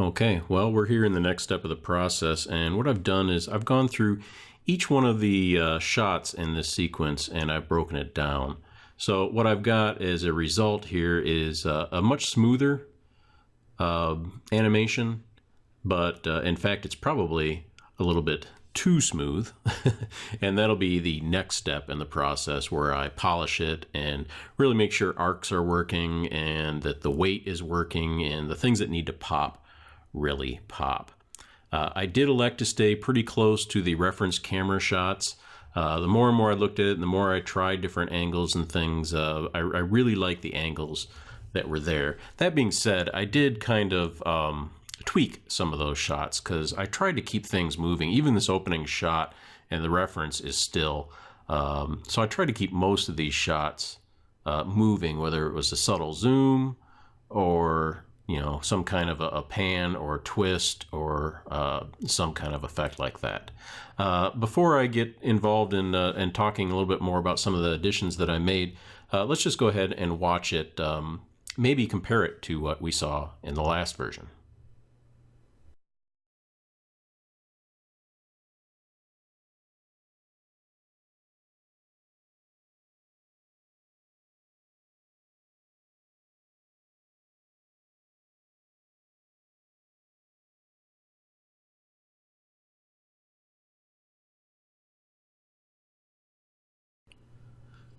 Okay, well, we're here in the next step of the process, and what I've done is I've gone through each one of the shots in this sequence and I've broken it down. So what I've got as a result here is a much smoother animation, but in fact it's probably a little bit too smooth. And that'll be the next step in the process where I polish it and really make sure arcs are working and that the weight is working and the things that need to pop really pop. I did elect to stay pretty close to the reference camera shots. The more and more I looked at it and the more I tried different angles and things, I really liked the angles that were there. That being said, I did kind of tweak some of those shots because I tried to keep things moving. Even this opening shot and the reference is still. So I tried to keep most of these shots moving, whether it was a subtle zoom or some kind of a pan or a twist or some kind of effect like that. Before I get involved in talking a little bit more about some of the additions that I made, let's just go ahead and watch it, maybe compare it to what we saw in the last version.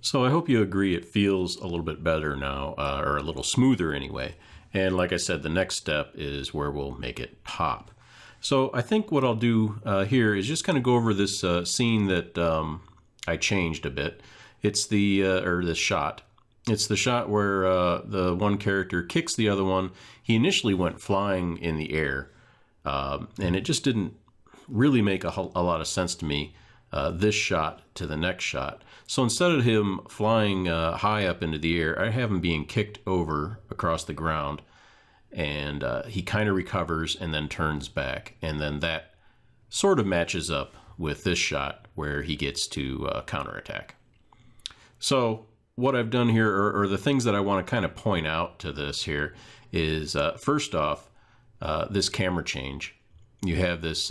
So I hope you agree it feels a little bit better now, or a little smoother anyway. And like I said, the next step is where we'll make it pop. So I think what I'll do here is just kind of go over this scene that I changed a bit. It's the, or this shot. It's the shot where the one character kicks the other one. He initially went flying in the air, and it just didn't really make a lot of sense to me. This shot to the next shot. So instead of him flying high up into the air, I have him being kicked over across the ground, and he kind of recovers and then turns back, and then that sort of matches up with this shot where he gets to counterattack. So what I've done here, or the things that I want to kind of point out to this here, is first off, this camera change. You have this,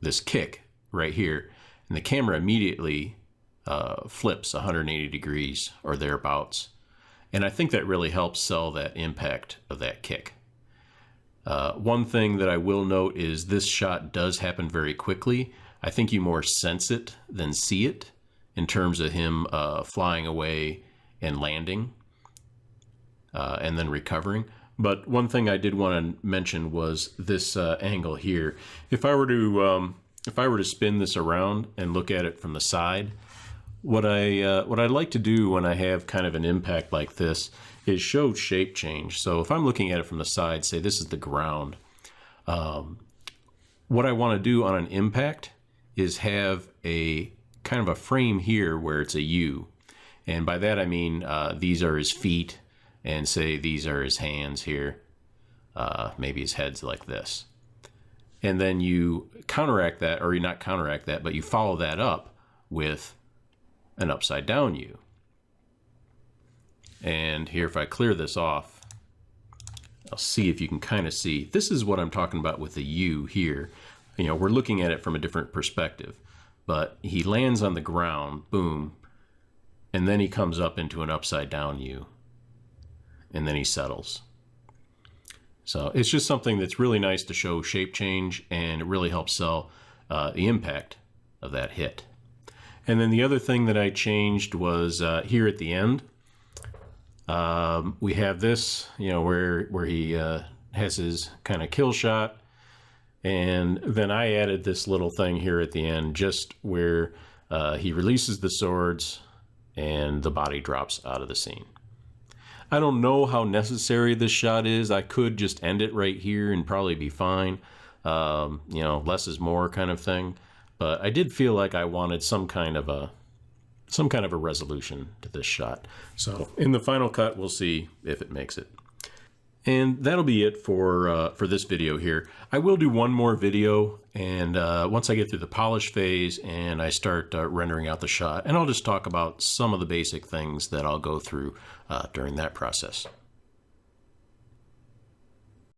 this kick right here, and the camera immediately flips 180 degrees or thereabouts. And I think that really helps sell that impact of that kick. One thing that I will note is this shot does happen very quickly. I think you more sense it than see it in terms of him flying away and landing and then recovering. But one thing I did want to mention was this angle here. If I were to spin this around and look at it from the side, what I like to do when I have kind of an impact like this is show shape change. So if I'm looking at it from the side, say this is the ground, what I want to do on an impact is have a kind of a frame here where it's a U. And by that I mean these are his feet, and say these are his hands here. Maybe his head's like this. And then you counteract that, or you not counteract that, but you follow that up with an upside down U. And here, if I clear this off, I'll see if you can kind of see. This is what I'm talking about with the U here. We're looking at it from a different perspective, but he lands on the ground, boom, and then he comes up into an upside down U, and then he settles. So it's just something that's really nice to show shape change, and it really helps sell the impact of that hit. And then the other thing that I changed was here at the end, we have this, where he has his kind of kill shot, and then I added this little thing here at the end, just where he releases the swords and the body drops out of the scene. I don't know how necessary this shot is. I could just end it right here and probably be fine. Less is more kind of thing. But I did feel like I wanted some kind of a resolution to this shot. So in the final cut, we'll see if it makes it. And that'll be it for this video here. I will do one more video, and once I get through the polish phase and I start rendering out the shot, and I'll just talk about some of the basic things that I'll go through during that process.